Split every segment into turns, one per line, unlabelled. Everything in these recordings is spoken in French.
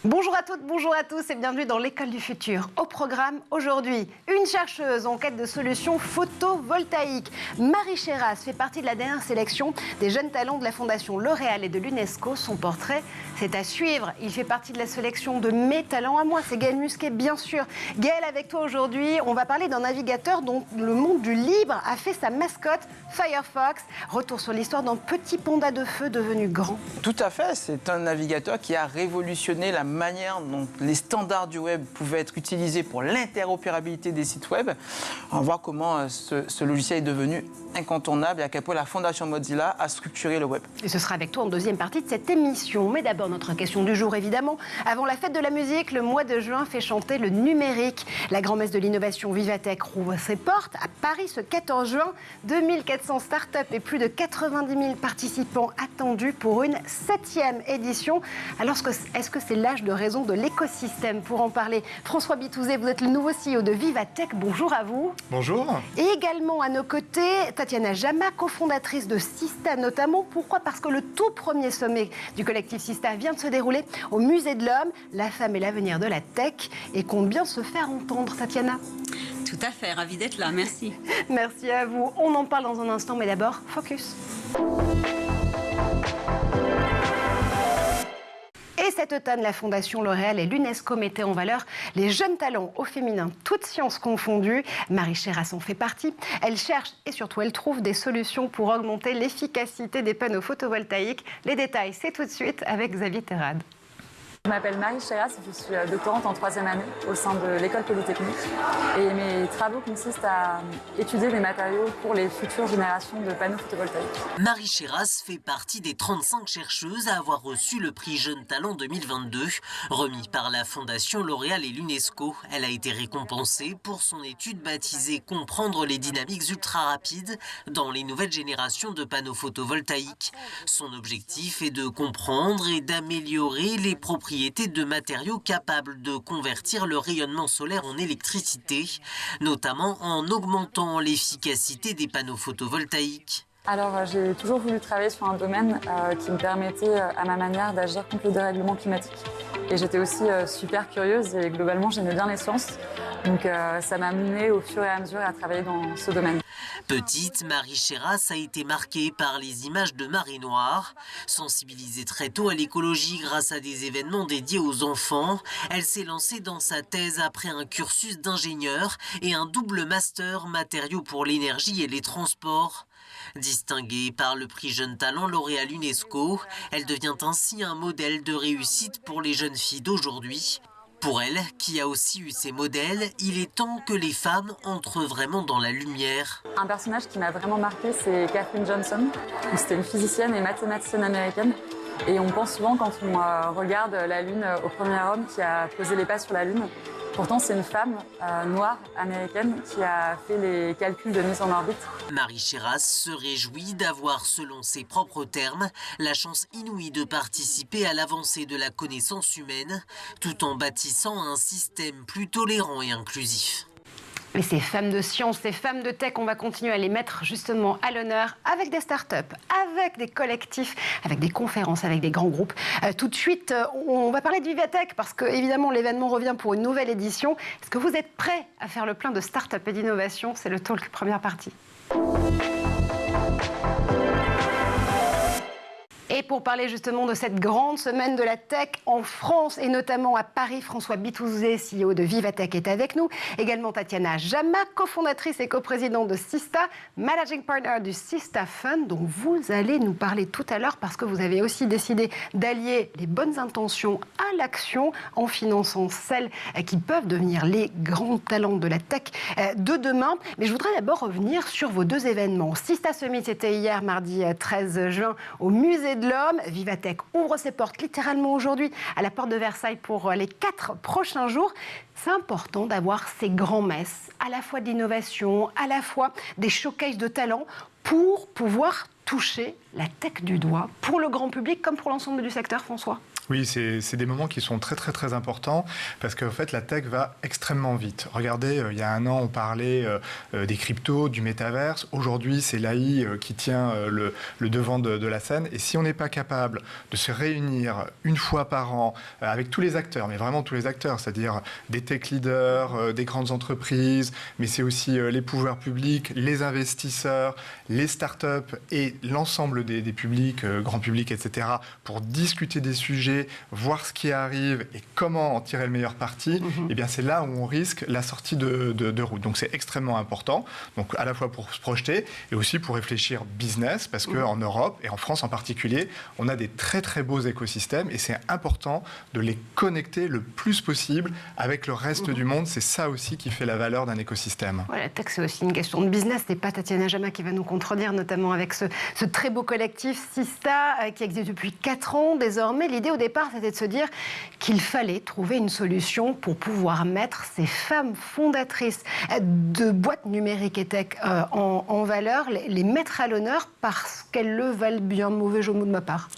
Bonjour à toutes, bonjour à tous et bienvenue dans l'école du futur. Au programme aujourd'hui, une chercheuse en quête de solutions photovoltaïques. Marie Chéras fait partie de la dernière sélection des jeunes talents de la Fondation L'Oréal et de l'UNESCO. Son portrait, c'est à suivre. Il fait partie de la sélection de mes talents à moi. C'est Gaël Musquet, bien sûr. Gaël, avec toi aujourd'hui, on va parler d'un navigateur dont le monde du libre a fait sa mascotte, Firefox. Retour sur l'histoire d'un petit panda de feu devenu grand.
Tout à fait, c'est un navigateur qui a révolutionné la manière dont les standards du web pouvaient être utilisés pour l'interopérabilité des sites web. On va voir comment ce logiciel est devenu incontournable et à quel point la Fondation Mozilla a structuré le web.
Et ce sera avec toi en deuxième partie de cette émission. Mais d'abord, notre question du jour, évidemment. Avant la fête de la musique, le mois de juin fait chanter le numérique. La grand-messe de l'innovation Vivatech rouvre ses portes à Paris ce 14 juin. 2400 startups et plus de 90 000 participants attendus pour une 7e édition. Alors, est-ce que c'est l'âge de raison de l'écosystème? Pour en parler, François Bitouzé, vous êtes le nouveau CEO de Vivatech. Bonjour à vous.
Bonjour.
Et également à nos côtés, Tatiana Jama, cofondatrice de Sista notamment. Pourquoi? Parce que le tout premier sommet du collectif Sista vient de se dérouler au Musée de l'Homme. La femme et l'avenir de la tech et compte bien se faire entendre, Tatiana.
Tout à fait, ravie d'être là, merci.
Merci à vous. On en parle dans un instant, mais d'abord, focus. Et cet automne, la Fondation L'Oréal et l'UNESCO mettaient en valeur les jeunes talents au féminin, toutes sciences confondues. Marie Chéras en fait partie. Elle cherche et surtout elle trouve des solutions pour augmenter l'efficacité des panneaux photovoltaïques. Les détails, c'est tout de suite avec Xavier Terrade.
Je m'appelle Marie Chéras, je suis doctorante en 3e année au sein de l'école polytechnique et mes travaux consistent à étudier les matériaux pour les futures générations de panneaux photovoltaïques.
Marie Chéras fait partie des 35 chercheuses à avoir reçu le prix Jeune Talent 2022, remis par la Fondation L'Oréal et l'UNESCO. Elle a été récompensée pour son étude baptisée « Comprendre les dynamiques ultra rapides dans les nouvelles générations de panneaux photovoltaïques ». Son objectif est de comprendre et d'améliorer les propriétés de matériaux capables de convertir le rayonnement solaire en électricité, notamment en augmentant l'efficacité des panneaux photovoltaïques.
Alors j'ai toujours voulu travailler sur un domaine qui me permettait à ma manière d'agir contre le dérèglement climatique. Et j'étais aussi super curieuse et globalement j'aimais bien les sciences. Donc ça m'a menée au fur et à mesure à travailler dans ce domaine.
Petite, Marie Chéras a été marquée par les images de marée noire. Sensibilisée très tôt à l'écologie grâce à des événements dédiés aux enfants, elle s'est lancée dans sa thèse après un cursus d'ingénieur et un double master matériaux pour l'énergie et les transports. Distinguée par le prix Jeune Talent L'Oréal UNESCO, elle devient ainsi un modèle de réussite pour les jeunes filles d'aujourd'hui. Pour elle, qui a aussi eu ses modèles, il est temps que les femmes entrent vraiment dans la lumière.
Un personnage qui m'a vraiment marqué, c'est Katherine Johnson. C'était une physicienne et mathématicienne américaine. Et on pense souvent quand on regarde la Lune au premier homme qui a posé les pas sur la Lune. Pourtant, c'est une femme noire américaine qui a fait les calculs de mise en orbite.
Marie Chéras se réjouit d'avoir, selon ses propres termes, la chance inouïe de participer à l'avancée de la connaissance humaine, tout en bâtissant un système plus tolérant et inclusif.
Et ces femmes de science, ces femmes de tech, on va continuer à les mettre justement à l'honneur avec des startups, avec des collectifs, avec des conférences, avec des grands groupes. Tout de suite, on va parler de Vivatech parce que évidemment l'événement revient pour une nouvelle édition. Est-ce que vous êtes prêts à faire le plein de startups et d'innovation? C'est le talk première partie. Et pour parler justement de cette grande semaine de la tech en France et notamment à Paris, François Bitouzé, CEO de Vivatech, est avec nous. Également Tatiana Jama, cofondatrice et coprésidente de Sista, managing partner du Sista Fund, dont vous allez nous parler tout à l'heure parce que vous avez aussi décidé d'allier les bonnes intentions à l'action en finançant celles qui peuvent devenir les grands talents de la tech de demain. Mais je voudrais d'abord revenir sur vos deux événements. Sista Summit, c'était hier, mardi 13 juin, au Musée de l'Homme. Vivatech ouvre ses portes littéralement aujourd'hui à la porte de Versailles pour les 4 prochains jours. C'est important d'avoir ces grands messes, à la fois d'innovation, à la fois des showcases de talents pour pouvoir toucher la tech du doigt pour le grand public comme pour l'ensemble du secteur, François.
Oui, c'est des moments qui sont très très très importants parce qu'en fait la tech va extrêmement vite. Regardez, il y a un an on parlait des cryptos, du métaverse. Aujourd'hui c'est l'AI qui tient le devant de la scène. Et si on n'est pas capable de se réunir une fois par an avec tous les acteurs, mais vraiment tous les acteurs, c'est-à-dire des tech leaders, des grandes entreprises, mais c'est aussi les pouvoirs publics, les investisseurs, les startups et l'ensemble des publics, grand public, etc., pour discuter des sujets, voir ce qui arrive et comment en tirer le meilleur parti, eh bien c'est là où on risque la sortie de route. Donc c'est extrêmement important, donc à la fois pour se projeter et aussi pour réfléchir business, parce qu'en Europe et en France en particulier, on a des très très beaux écosystèmes et c'est important de les connecter le plus possible avec le reste du monde. C'est ça aussi qui fait la valeur d'un écosystème.
Ouais, la tech, c'est aussi une question de business. C'est pas Tatiana Jama qui va nous contredire, notamment avec ce très beau collectif Sista qui existe depuis 4 ans désormais. L'idée au départ, c'était de se dire qu'il fallait trouver une solution pour pouvoir mettre ces femmes fondatrices de boîtes numériques et tech en valeur, les mettre à l'honneur parce qu'elles le valent bien. Mauvais jeu de mots de ma part.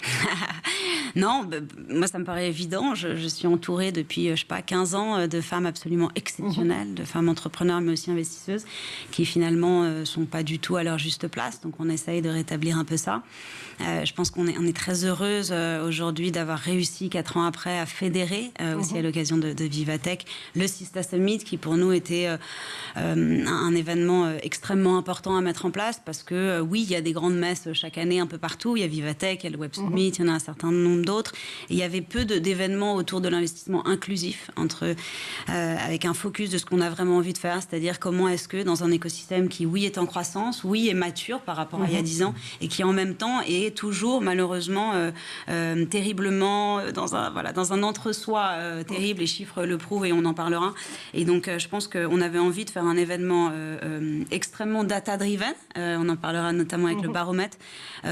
Non, moi ça me paraît évident. Je suis entourée depuis, 15 ans de femmes absolument exceptionnelles, de femmes entrepreneurs mais aussi investisseuses, qui finalement sont pas du tout à leur juste place. Donc on essaye de rétablir un peu ça. Je pense qu'on est très heureuse aujourd'hui d'avoir réussi 4 ans après à fédérer, aussi à l'occasion de Vivatech, le Sista Summit, qui pour nous était un événement extrêmement important à mettre en place, parce que oui, il y a des grandes messes chaque année un peu partout. Il y a Vivatech, il y a le Web Summit, il y en a un certain nombre d'autres. Et il y avait peu d'événements autour de l'investissement inclusif, avec un focus de ce qu'on a vraiment envie de faire, c'est-à-dire comment est-ce que dans un écosystème qui, oui, est en croissance, oui, est mature par rapport à il y a 10 ans, et qui en même temps est toujours malheureusement terriblement dans un entre-soi terrible, les chiffres le prouvent et on en parlera. Et donc je pense qu'on avait envie de faire un événement extrêmement data-driven, on en parlera notamment avec le baromètre,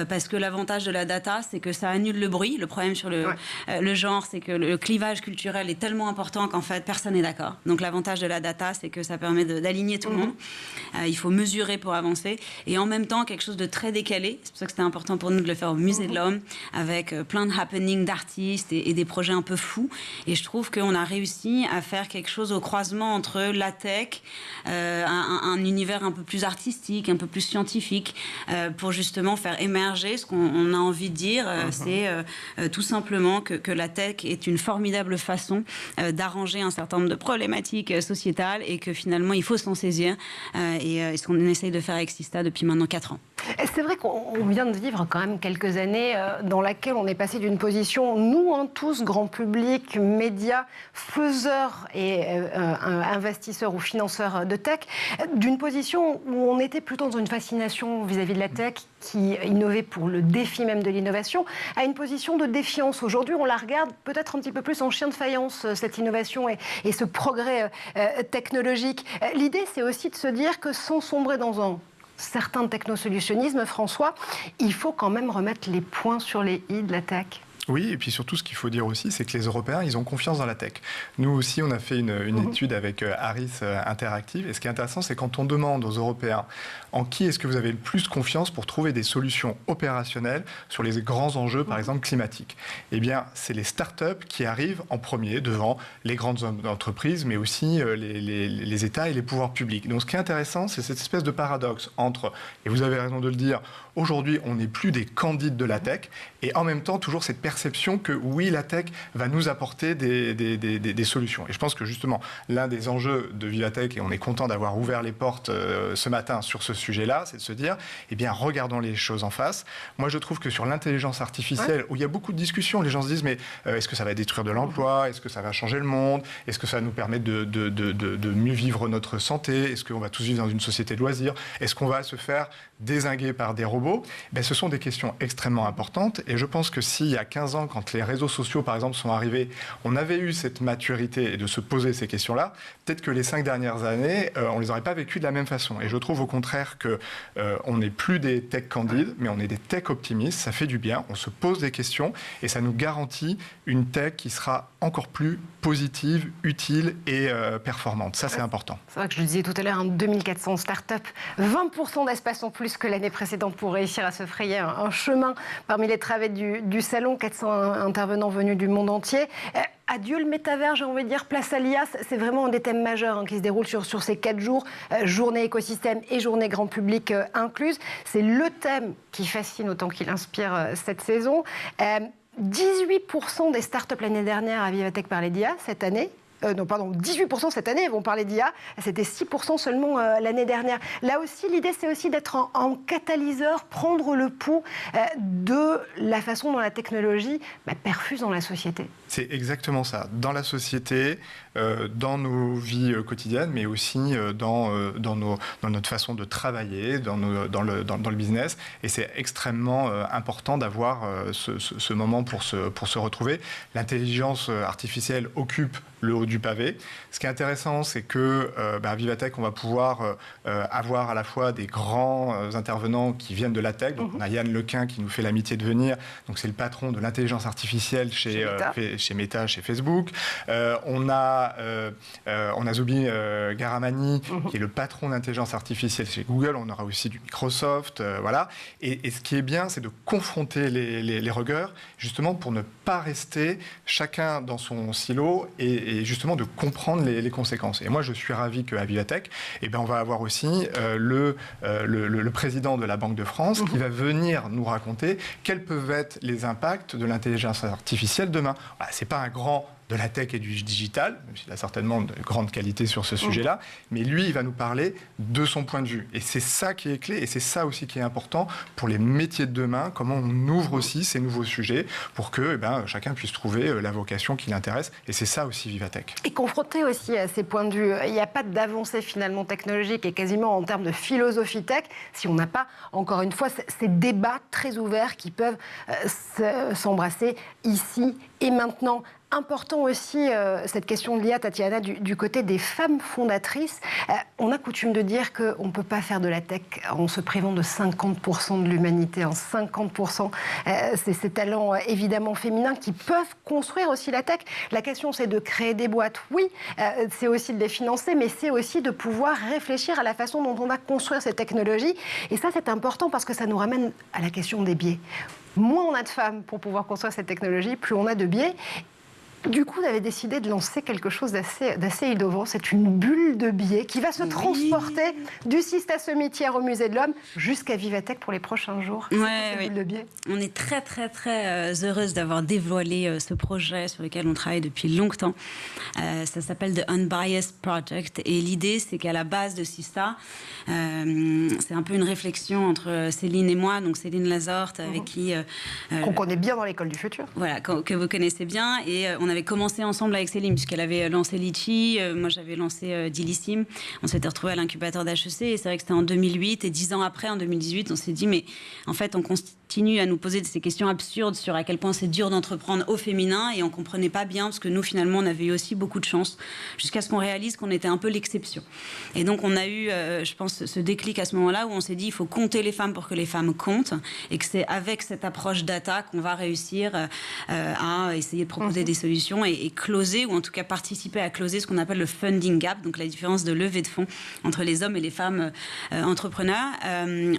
parce que l'avantage de la data, c'est que ça annule le bruit. Le problème sur le genre, c'est que le clivage culturel est tellement important qu'en fait personne n'est d'accord. Donc l'avantage de la data, c'est que ça permet d'aligner tout le monde. Il faut mesurer pour avancer, et en même temps quelque chose de très décalé. C'est pour ça que c'était important pour nous de le faire au Musée de l'Homme, avec plein de happenings d'artistes et des projets un peu fous. Et je trouve qu'on a réussi à faire quelque chose au croisement entre la tech, un univers un peu plus artistique, un peu plus scientifique, pour justement faire émerger ce qu'on a envie de dire. C'est tout simplement que la tech est une formidable façon d'arranger un certain nombre de problématiques sociétales, et que finalement il faut s'en saisir, et ce qu'on essaye de faire avec Sista depuis maintenant 4 ans.
C'est vrai qu'on vient de vivre quand même quelques années dans laquelle on est passé d'une position, nous tous, grand public, médias, faiseurs et investisseurs ou financeurs de tech, d'une position où on était plutôt dans une fascination vis-à-vis de la tech qui innovait pour le défi même de l'innovation, à une position de défiance. Aujourd'hui, on la regarde peut-être un petit peu plus en chien de faïence, cette innovation et ce progrès technologique. L'idée, c'est aussi de se dire que sans sombrer dans un certain technosolutionnisme, François, il faut quand même remettre les points sur les i de la tech.
Oui, et puis surtout, ce qu'il faut dire aussi, c'est que les Européens, ils ont confiance dans la tech. Nous aussi, on a fait une étude avec Harris Interactive. Et ce qui est intéressant, c'est quand on demande aux Européens en qui est-ce que vous avez le plus confiance pour trouver des solutions opérationnelles sur les grands enjeux, par exemple climatiques. Eh bien, c'est les startups qui arrivent en premier devant les grandes entreprises, mais aussi les États et les pouvoirs publics. Donc, ce qui est intéressant, c'est cette espèce de paradoxe entre, et vous avez raison de le dire, aujourd'hui, on n'est plus des candides de la tech, et en même temps, toujours cette perception que oui, la tech va nous apporter des solutions. Et je pense que justement, l'un des enjeux de Vivatech, et on est content d'avoir ouvert les portes ce matin sur ce sujet-là, c'est de se dire, eh bien, regardons les choses en face. Moi, je trouve que sur l'intelligence artificielle, où il y a beaucoup de discussions, les gens se disent, mais est-ce que ça va détruire de l'emploi? Est-ce que ça va changer le monde? Est-ce que ça va nous permettre de mieux vivre notre santé? Est-ce qu'on va tous vivre dans une société de loisirs? Est-ce qu'on va se faire dézinguer par des robots? Ben, ce sont des questions extrêmement importantes, et je pense que s'il y a 15 ans, quand les réseaux sociaux, par exemple, sont arrivés, on avait eu cette maturité et de se poser ces questions-là, peut-être que les 5 dernières années, on ne les aurait pas vécues de la même façon. Et je trouve au contraire qu'on n'est plus des tech candides, mais on est des tech optimistes, ça fait du bien, on se pose des questions, et ça nous garantit une tech qui sera encore plus positive, utile et performante. Ça, c'est important.
C'est vrai que je le disais tout à l'heure, 2400 startups, 20% d'espace en plus que l'année précédente pour réussir à se frayer un chemin parmi les travées du salon. 400 intervenants venus du monde entier. Adieu le métavers, j'ai envie de dire, place à l'IA, c'est vraiment un des thèmes majeurs qui se déroulent sur ces 4 jours, journée écosystème et journée grand public incluse. C'est le thème qui fascine autant qu'il inspire cette saison. 18% des startups l'année dernière à Vivatech parlaient d'IA cette année. 18% cette année vont parler d'IA. C'était 6% seulement l'année dernière. Là aussi, l'idée, c'est aussi d'être en catalyseur, prendre le pouls de la façon dont la technologie perfuse dans la société.
C'est exactement ça. Dans la société, dans nos vies quotidiennes, mais aussi dans notre façon de travailler, dans le business. Et c'est extrêmement important d'avoir ce moment pour se retrouver. L'intelligence artificielle occupe le haut du pavé. Ce qui est intéressant, c'est que à Vivatech, on va pouvoir avoir à la fois des grands intervenants qui viennent de la tech. Donc, on a Yann Lequin qui nous fait l'amitié de venir. Donc, c'est le patron de l'intelligence artificielle chez Meta, chez Facebook. On a Zubi Garamani qui est le patron d'intelligence artificielle chez Google. On aura aussi du Microsoft. Voilà. Et ce qui est bien, c'est de confronter les regards, justement pour ne pas rester chacun dans son silo et justement de comprendre les conséquences. Et moi, je suis ravi qu'à Vivatech, on va avoir aussi le président de la Banque de France qui va venir nous raconter quels peuvent être les impacts de l'intelligence artificielle demain. Voilà, c'est pas un grand de la tech et du digital, même s'il a certainement de grandes qualités sur ce sujet-là, mais lui, il va nous parler de son point de vue. Et c'est ça qui est clé, et c'est ça aussi qui est important pour les métiers de demain, comment on ouvre aussi ces nouveaux sujets pour que chacun puisse trouver la vocation qui l'intéresse. Et c'est ça aussi Vivatech.
Et confronté aussi à ces points de vue, il n'y a pas d'avancée finalement technologique et quasiment en termes de philosophie tech, si on n'a pas, encore une fois, ces débats très ouverts qui peuvent s'embrasser ici et maintenant. Important aussi, cette question de l'IA, Tatiana, du côté des femmes fondatrices. On a coutume de dire qu'on ne peut pas faire de la tech en se privant de 50% de l'humanité, en 50%. C'est ces talents évidemment féminins qui peuvent construire aussi la tech. La question, c'est de créer des boîtes, oui, c'est aussi de les financer, mais c'est aussi de pouvoir réfléchir à la façon dont on va construire ces technologies. Et ça, c'est important parce que ça nous ramène à la question des biais. Moins on a de femmes pour pouvoir construire cette technologie, plus on a de biais. Du coup, vous avez décidé de lancer quelque chose d'assez innovant. C'est une bulle de biais qui va se transporter du Sista Sommitière au Musée de l'Homme jusqu'à Vivatech pour les prochains jours.
Oui.
Bulle de biais.
On est très, très, très heureuse d'avoir dévoilé ce projet sur lequel on travaille depuis longtemps. Ça s'appelle The Unbiased Project. Et l'idée, c'est qu'à la base de Sista, c'est un peu une réflexion entre Céline et moi, donc Céline Lazorte, avec qui...
qu'on connaît bien dans l'école du futur.
Voilà, que vous connaissez bien. Et on avait commencé ensemble avec Céline, puisqu'elle avait lancé Litchi, moi j'avais lancé Dilissim. On s'était retrouvés à l'incubateur d'HEC, et c'est vrai que c'était en 2008. Et 10 ans après, en 2018, on s'est dit, mais en fait, on continue à nous poser ces questions absurdes sur à quel point c'est dur d'entreprendre au féminin, et on ne comprenait pas bien, parce que nous, finalement, on avait eu aussi beaucoup de chance, jusqu'à ce qu'on réalise qu'on était un peu l'exception. Et donc, on a eu, je pense, ce déclic à ce moment-là, où on s'est dit, il faut compter les femmes pour que les femmes comptent, et que c'est avec cette approche data qu'on va réussir à essayer de proposer des solutions et closer, ou en tout cas participer à closer ce qu'on appelle le funding gap, donc la différence de levée de fonds entre les hommes et les femmes entrepreneurs.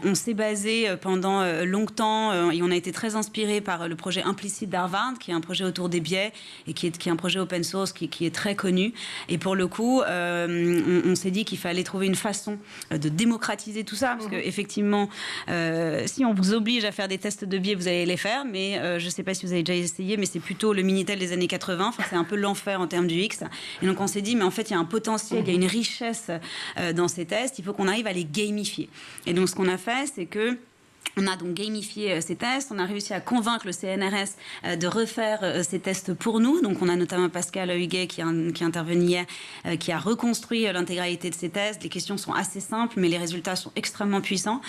On s'est basé pendant longtemps et on a été très inspiré par le projet Implicite d'Harvard, qui est un projet autour des biais et qui est un projet open source qui est très connu. Et pour le coup, on s'est dit qu'il fallait trouver une façon de démocratiser tout ça, parce qu'effectivement, si on vous oblige à faire des tests de biais, vous allez les faire, mais je ne sais pas si vous avez déjà essayé, mais c'est plutôt le Minitel des années 80. Enfin, c'est un peu l'enfer en termes du X. Et donc on s'est dit, mais en fait, il y a un potentiel, il y a une richesse dans ces tests. Il faut qu'on arrive à les gamifier. Et donc ce qu'on a fait, c'est que on a donc gamifié ces tests, on a réussi à convaincre le CNRS de refaire ces tests pour nous. Donc on a notamment Pascal Huguet qui est intervenu hier, qui a reconstruit l'intégralité de ces tests. Les questions sont assez simples, mais les résultats sont extrêmement puissants.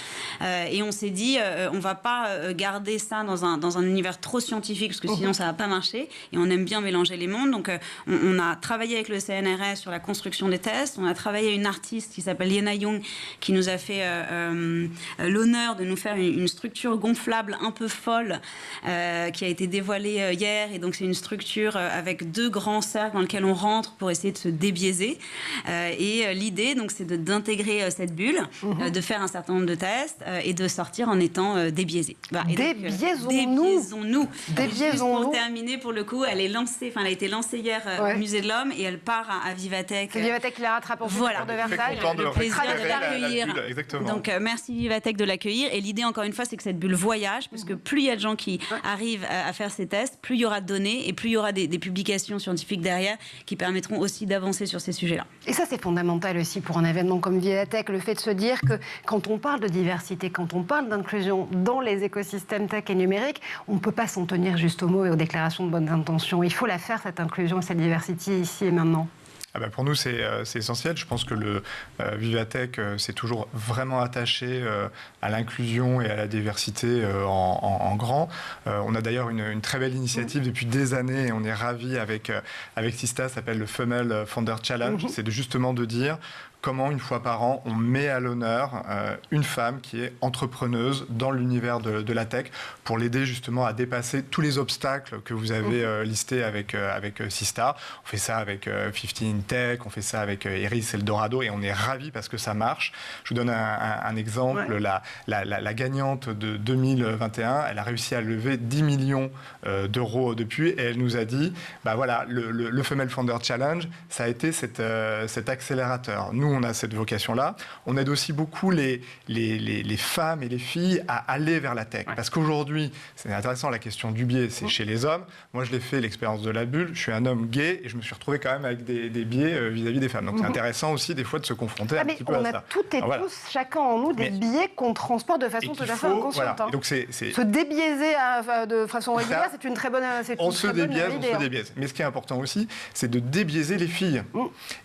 Et on s'est dit, on ne va pas garder ça dans un univers trop scientifique, parce que sinon ça ne va pas marcher. Et on aime bien mélanger les mondes. Donc on a travaillé avec le CNRS sur la construction des tests. On a travaillé avec une artiste qui s'appelle Liena Young, qui nous a fait l'honneur de nous faire une structure gonflable un peu folle qui a été dévoilée hier. Et donc, c'est une structure avec 2 grands cercles dans lesquels on rentre pour essayer de se débiaiser. Et l'idée, donc, c'est d'intégrer cette bulle, de faire un certain nombre de tests et de sortir en étant débiaisé.
Débiaisons-nous.
Juste pour terminer, pour le coup, elle a été lancée hier au Musée de l'Homme et elle part à Vivatech.
C'est Vivatech qui la rattrape en
voilà.
de Versailles.
Le plaisir de l'accueillir. Donc merci Vivatech de l'accueillir. Et l'idée, encore une fois, c'est que cette bulle voyage, parce que plus il y a de gens qui arrivent à faire ces tests, plus il y aura de données et plus il y aura des publications scientifiques derrière qui permettront aussi d'avancer sur ces sujets-là.
Et ça, c'est fondamental aussi pour un événement comme Vivatech, le fait de se dire que quand on parle de diversité, quand on parle d'inclusion dans les écosystèmes tech et numériques, on ne peut pas s'en tenir juste aux mots et aux déclarations de bonnes intentions. Il faut la faire, cette inclusion et cette diversité, ici et maintenant.
Pour nous, c'est essentiel. Je pense que le Vivatech s'est toujours vraiment attaché à l'inclusion et à la diversité en grand. On a d'ailleurs une très belle initiative depuis des années et on est ravis avec Sista, ça s'appelle le Female Founder Challenge. C'est justement de dire comment, une fois par an, on met à l'honneur une femme qui est entrepreneuse dans l'univers de la tech pour l'aider justement à dépasser tous les obstacles que vous avez listés avec Sista. On fait ça avec 50 in Tech, on fait ça avec Iris Eldorado et on est ravis parce que ça marche. Je vous donne un exemple. La gagnante de 2021, elle a réussi à lever 10 millions d'euros depuis et elle nous a dit, le Female Founder Challenge, ça a été cet accélérateur. Nous, on a cette vocation-là. On aide aussi beaucoup les femmes et les filles à aller vers la tech. Parce qu'aujourd'hui, c'est intéressant, la question du biais, c'est chez les hommes. Moi, je l'ai fait, l'expérience de la bulle. Je suis un homme gay et je me suis retrouvé quand même avec des biais vis-à-vis des femmes. Donc, c'est intéressant aussi, des fois, de se confronter un petit peu à ça.
On a toutes et tous, chacun en nous, des biais qu'on transporte de façon tout à fait inconsciente.
Donc,
se débiaiser de façon régulière, c'est une très bonne idée.
On se débiaise. Mais ce qui est important aussi, c'est de débiaiser les filles.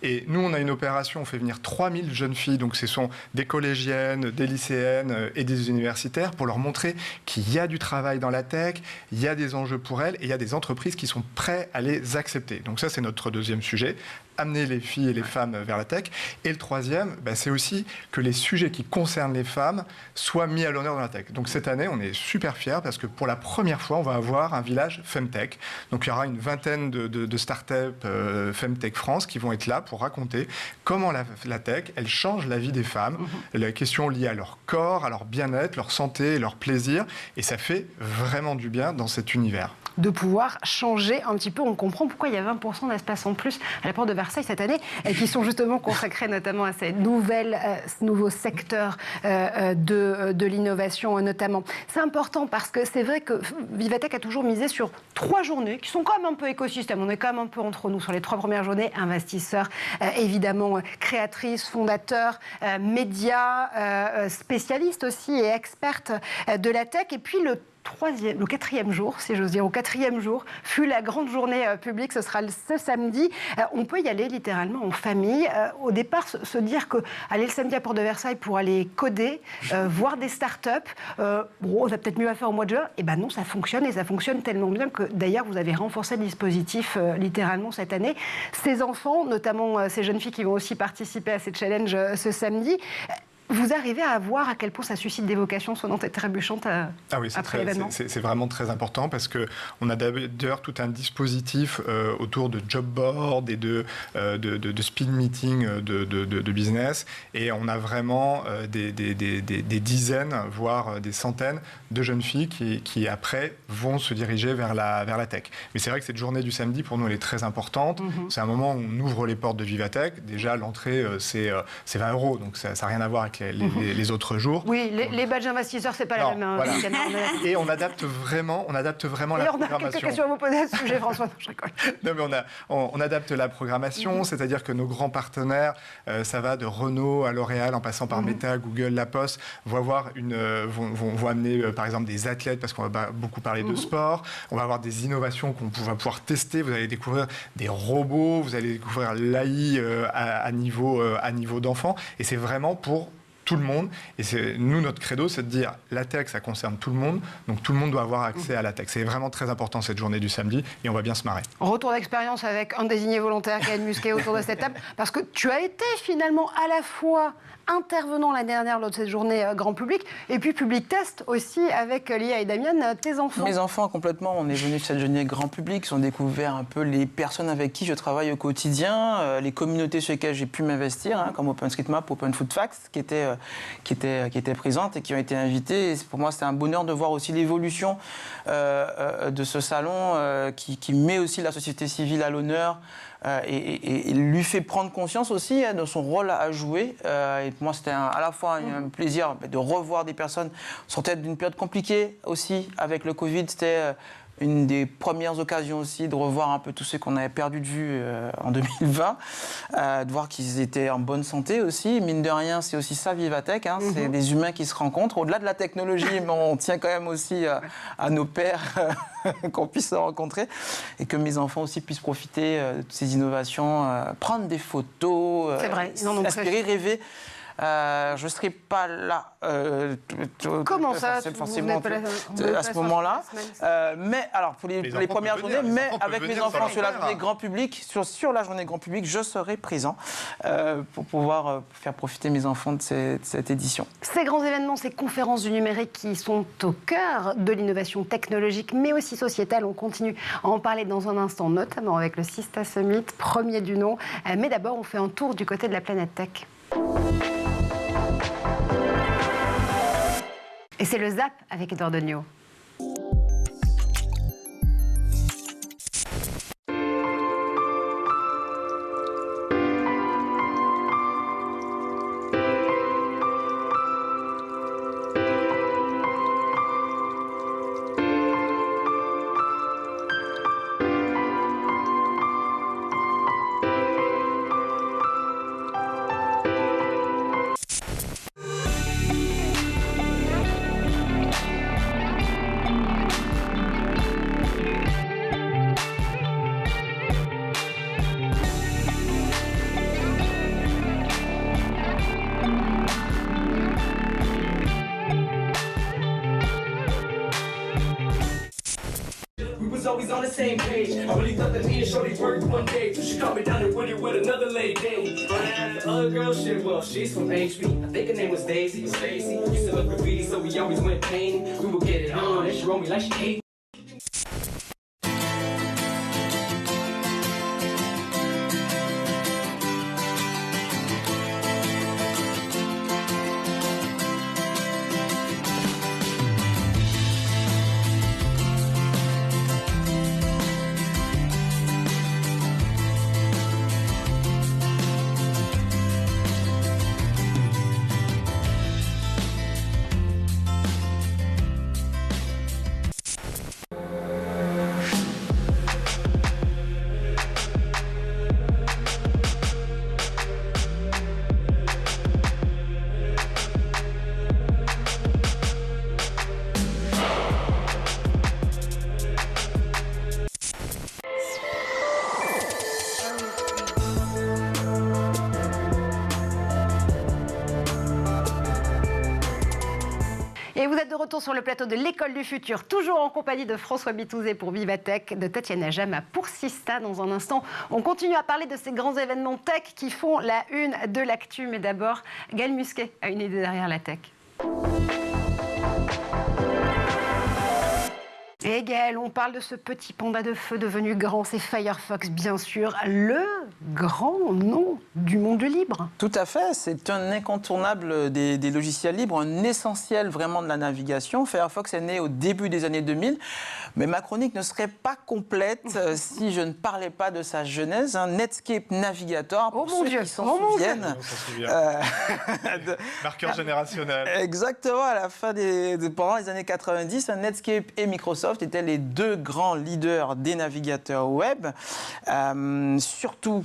Et nous, on a une opération, on fait venir 3000 jeunes filles, donc ce sont des collégiennes, des lycéennes et des universitaires, pour leur montrer qu'il y a du travail dans la tech, il y a des enjeux pour elles et il y a des entreprises qui sont prêtes à les accepter. Donc ça, c'est notre deuxième sujet, amener les filles et les femmes vers la tech. Et le troisième, c'est aussi que les sujets qui concernent les femmes soient mis à l'honneur dans la tech. Donc cette année, on est super fiers parce que pour la première fois, on va avoir un village Femtech. Donc il y aura une vingtaine de startups Femtech France qui vont être là pour raconter comment la tech, elle change la vie des femmes, les questions liées à leur corps, à leur bien-être, leur santé, leur plaisir. Et ça fait vraiment du bien dans cet univers.
De pouvoir changer un petit peu. On comprend pourquoi il y a 20% d'espace en plus à la porte de Versailles cette année, qui sont justement consacrés notamment à ces nouveaux secteurs de l'innovation notamment. C'est important parce que c'est vrai que Vivatech a toujours misé sur 3 journées qui sont quand même un peu écosystème. On est quand même un peu entre nous sur les 3 premières journées. Investisseurs, évidemment, créatrices, fondateurs, médias, spécialistes aussi et expertes de la tech. Et puis le 4e jour, si j'ose dire, au 4e jour, fut la grande journée publique. Ce sera ce samedi. On peut y aller littéralement en famille. Au départ, se dire qu'aller le samedi à Porte de Versailles pour aller coder, voir des startups, ça a peut-être mieux à faire au mois de juin. Et non, ça fonctionne et ça fonctionne tellement bien que d'ailleurs, vous avez renforcé le dispositif littéralement cette année. Ces enfants, notamment ces jeunes filles qui vont aussi participer à ces challenges ce samedi, vous arrivez à voir à quel point ça suscite des vocations sonnantes et trébuchantes après l'événement.
C'est vraiment très important parce qu'on a d'ailleurs tout un dispositif autour de job board et de speed meeting de business. Et on a vraiment des dizaines, voire des centaines de jeunes filles qui après vont se diriger vers la tech. Mais c'est vrai que cette journée du samedi, pour nous, elle est très importante. C'est un moment où on ouvre les portes de Vivatech. Déjà, l'entrée, c'est 20 €. Donc ça n'a rien à voir avec les autres jours.
Oui, les badges investisseurs, c'est pas la même.
Voilà. Et on adapte vraiment la programmation.
On a quelques questions à vous poser à ce sujet, François. Non, je rigole.
Non, mais on adapte la programmation, c'est-à-dire que nos grands partenaires, ça va de Renault à L'Oréal, en passant par Meta, Google, La Poste, vont amener par exemple des athlètes, parce qu'on va beaucoup parler de sport. On va avoir des innovations qu'on va pouvoir tester. Vous allez découvrir des robots, vous allez découvrir l'AI à niveau d'enfant. Et c'est vraiment pour tout le monde. Et nous, notre credo, c'est de dire la tech, ça concerne tout le monde, donc tout le monde doit avoir accès à la tech. C'est vraiment très important cette journée du samedi et on va bien se marrer.
Retour d'expérience avec un désigné volontaire, Gaël Musquet, autour de cette table, parce que tu as été finalement à la fois intervenant l'année dernière lors de cette journée grand public, et puis public test aussi avec Lia et Damien, tes enfants.
Mes enfants, complètement. On est venus cette journée grand public, ils ont découvert un peu les personnes avec qui je travaille au quotidien, les communautés sur lesquelles j'ai pu m'investir, comme OpenStreetMap, Open Food Facts, qui étaient présentes et qui ont été invitées. Et pour moi, c'était un bonheur de voir aussi l'évolution de ce salon qui met aussi la société civile à l'honneur. Et lui fait prendre conscience aussi de son rôle à jouer. Et pour moi, c'était à la fois un plaisir de revoir des personnes sortant d'une période compliquée aussi avec le Covid. C'était une des premières occasions aussi de revoir un peu tous ceux qu'on avait perdu de vue en 2020, de voir qu'ils étaient en bonne santé aussi. Mine de rien, c'est aussi ça, Vivatech, c'est des humains qui se rencontrent. Au-delà de la technologie, mais on tient quand même aussi à nos pairs qu'on puisse se rencontrer et que mes enfants aussi puissent profiter de ces innovations, prendre des photos, s'inspirer, rêver. Je ne serai pas là.
Comment ça
forcément à ce moment-là. Mais alors pour les premières journées, mais avec mes enfants sur la journée grand public, sur la journée grand public, je serai présent pour pouvoir faire profiter mes enfants de cette édition.
Ces grands événements, ces conférences du numérique qui sont au cœur de l'innovation technologique, mais aussi sociétale. On continue à en parler dans un instant, notamment avec le Sista Summit, premier du nom. Mais d'abord, on fait un tour du côté de la planète tech. Et c'est le Zap avec Edouard Degnaud.
Always on the same page. I really thought that me and Shorty worked one day. So she called me down and put it with another lady. The other girl, shit, well, she's from HB. I think her name was Daisy. Stacy used to love graffiti, so we always went painting. We would get it on, and she wrote me like she ate.
Et vous êtes de retour sur le plateau de l'École du Futur, toujours en compagnie de François Bitouzé pour Vivatech, de Tatiana Jama pour Sista. Dans un instant, on continue à parler de ces grands événements tech qui font la une de l'actu. Mais d'abord, Gaël Musquet a une idée derrière la tech. Et Gaël, on parle de ce petit panda de feu devenu grand, c'est Firefox, bien sûr, le grand nom du monde libre.
Tout à fait, c'est un incontournable des logiciels libres, un essentiel vraiment de la navigation. Firefox est né au début des années 2000, mais ma chronique ne serait pas complète si je ne parlais pas de sa genèse. Netscape Navigator, pour ceux qui s'en souviennent.
Marqueur générationnel.
Exactement, à la fin pendant les années 90, Netscape et Microsoft Microsoft étaient les deux grands leaders des navigateurs web, surtout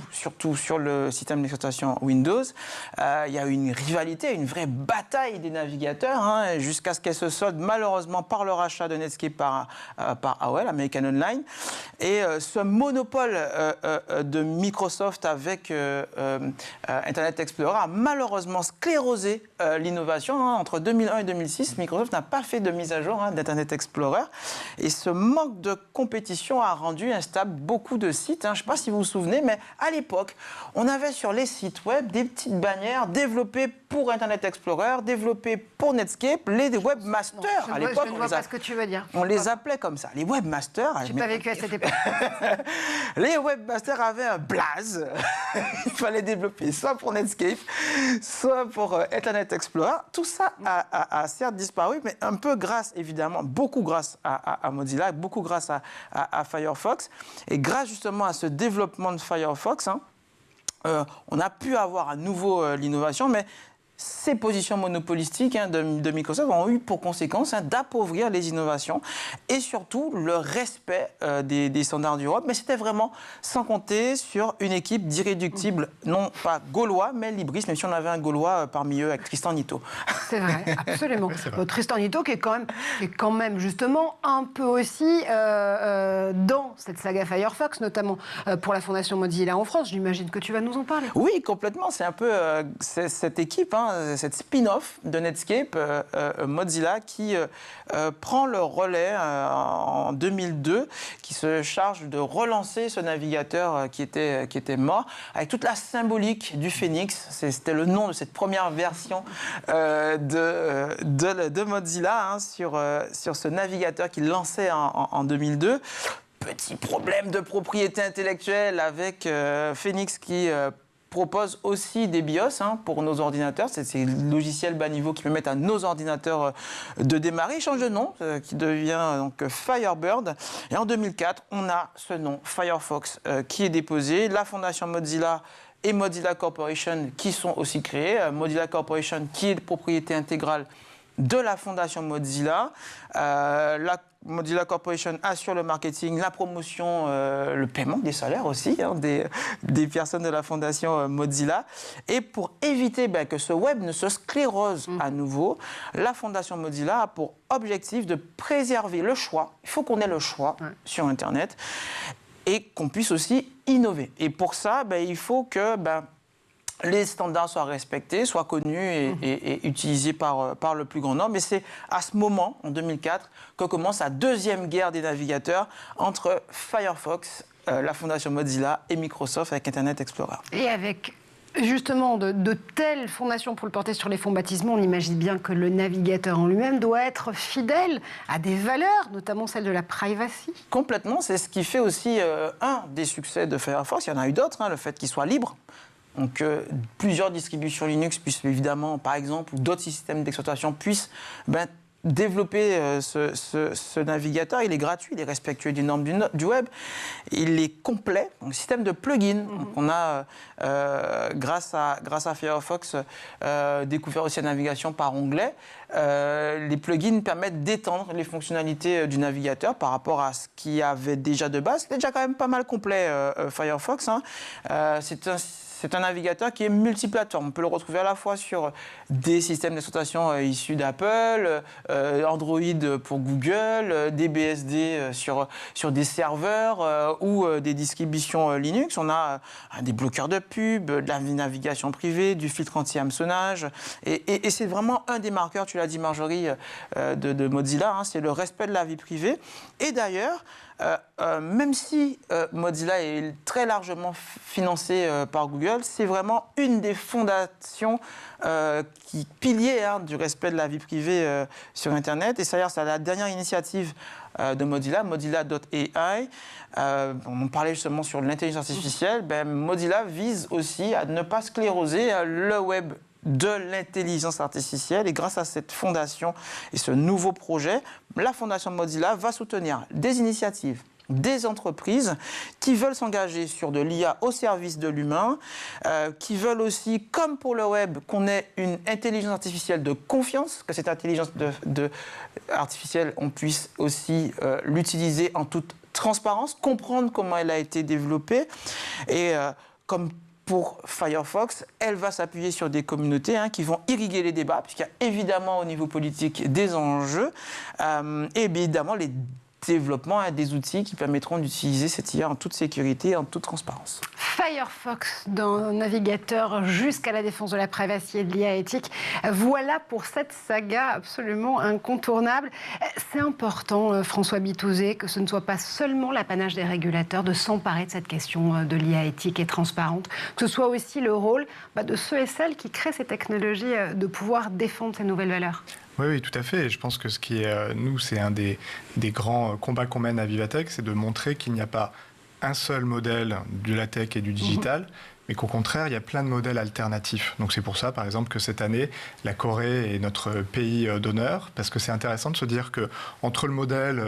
sur le système d'exploitation Windows. Il y a eu une rivalité, une vraie bataille des navigateurs, hein, jusqu'à ce qu'elle se solde malheureusement par le rachat de Netscape par AOL, American Online. Et ce monopole de Microsoft avec Internet Explorer a malheureusement sclérosé l'innovation. Hein. Entre 2001 et 2006, Microsoft n'a pas fait de mise à jour d'Internet Explorer. Et ce manque de compétition a rendu instable beaucoup de sites. Hein. Je ne sais pas si vous vous souvenez, mais à l'époque, on avait sur les sites web des petites bannières développées pour Internet Explorer, développées pour Netscape, les webmasters. À l'époque,
je ne vois pas ce que tu veux dire.
On les appelait comme ça, les webmasters.
Je n'ai pas vécu à cette époque.
Les webmasters avaient un blaze. Il fallait développer soit pour Netscape, soit pour Internet Explorer. Tout ça a certes disparu, mais un peu grâce, évidemment, beaucoup grâce à Mozilla, beaucoup grâce à Firefox. Et grâce justement à ce développement de Firefox, hein, on a pu avoir à nouveau l'innovation, mais ces positions monopolistiques de Microsoft ont eu pour conséquence d'appauvrir les innovations et surtout le respect des standards d'Europe. Mais c'était vraiment sans compter sur une équipe d'irréductibles, non pas gaulois, mais libristes, même si on avait un gaulois parmi eux avec Tristan Nitto.
C'est vrai, absolument. C'est vrai. Tristan Nitto qui est quand même justement un peu aussi dans cette saga Firefox, notamment pour la Fondation Mozilla en France. J'imagine que tu vas nous en parler.
Oui, complètement. C'est un peu cette équipe, cette spin-off de Netscape, Mozilla, qui prend le relais en 2002, qui se charge de relancer ce navigateur qui était mort, avec toute la symbolique du Phoenix. C'était le nom de cette première version de Mozilla sur ce navigateur qu'il lançait en 2002. Petit problème de propriété intellectuelle avec Phoenix qui propose aussi des BIOS pour nos ordinateurs. C'est ces logiciels bas niveau qui permettent à nos ordinateurs de démarrer. Il change de nom, qui devient donc Firebird. Et en 2004, on a ce nom, Firefox, qui est déposé. La Fondation Mozilla et Mozilla Corporation qui sont aussi créés. Mozilla Corporation qui est de propriété intégrale de la Fondation Mozilla. La Mozilla Corporation assure le marketing, la promotion, le paiement des salaires aussi des personnes de la Fondation Mozilla. Et pour éviter que ce web ne se sclérose à nouveau, la Fondation Mozilla a pour objectif de préserver le choix. Il faut qu'on ait le choix sur Internet et qu'on puisse aussi innover. Et pour ça, il faut que les standards soient respectés, soient connus et utilisés par le plus grand nombre. Et c'est à ce moment, en 2004, que commence la deuxième guerre des navigateurs entre Firefox, la Fondation Mozilla et Microsoft avec Internet Explorer.
Et avec justement de telles fondations pour le porter sur les fonds baptismaux, on imagine bien que le navigateur en lui-même doit être fidèle à des valeurs, notamment celle de la privacy.
Complètement, c'est ce qui fait aussi un des succès de Firefox. Il y en a eu d'autres, le fait qu'il soit libre. Donc, plusieurs distributions Linux puissent évidemment, par exemple, ou d'autres systèmes d'exploitation puissent développer ce navigateur. Il est gratuit, il est respectueux des normes du web. Il est complet, donc système de plugins. Donc, on a, grâce à Firefox, découvert aussi la navigation par onglet. Les plugins permettent d'étendre les fonctionnalités du navigateur par rapport à ce qu'il y avait déjà de base. C'est déjà quand même pas mal complet, Firefox. C'est un navigateur qui est multiplateforme. On peut le retrouver à la fois sur des systèmes d'exploitation issus d'Apple, Android pour Google, des BSD sur des serveurs ou des distributions Linux. On a des bloqueurs de pub, de la navigation privée, du filtre anti-hameçonnage. Et c'est vraiment un des marqueurs, tu l'as dit Marjorie, de Mozilla, c'est le respect de la vie privée. Et d'ailleurs, même si Mozilla est très largement financé par Google, c'est vraiment une des fondations piliers du respect de la vie privée sur Internet. Et c'est la dernière initiative de Mozilla, Mozilla.ai. On parlait justement sur l'intelligence artificielle. Mozilla vise aussi à ne pas scléroser le web de l'intelligence artificielle. Et grâce à cette fondation et ce nouveau projet, la Fondation Mozilla va soutenir des initiatives des entreprises qui veulent s'engager sur de l'IA au service de l'humain, qui veulent aussi, comme pour le web, qu'on ait une intelligence artificielle de confiance, que cette intelligence artificielle, on puisse aussi l'utiliser en toute transparence, comprendre comment elle a été développée. Et comme pour Firefox, elle va s'appuyer sur des communautés qui vont irriguer les débats, puisqu'il y a évidemment au niveau politique des enjeux, et évidemment les développement des outils qui permettront d'utiliser cette IA en toute sécurité et en toute transparence.
Firefox, d'un navigateur jusqu'à la défense de la privacy et de l'IA éthique, voilà pour cette saga absolument incontournable. C'est important, François Bitouzé, que ce ne soit pas seulement l'apanage des régulateurs de s'emparer de cette question de l'IA éthique et transparente, que ce soit aussi le rôle de ceux et celles qui créent ces technologies de pouvoir défendre ces nouvelles valeurs.
Oui, tout à fait. Et je pense que ce qui est, nous, c'est un des grands combats qu'on mène à Vivatech, c'est de montrer qu'il n'y a pas un seul modèle de la tech et du digital, mais qu'au contraire, il y a plein de modèles alternatifs. Donc c'est pour ça, par exemple, que cette année, la Corée est notre pays d'honneur, parce que c'est intéressant de se dire qu'entre le modèle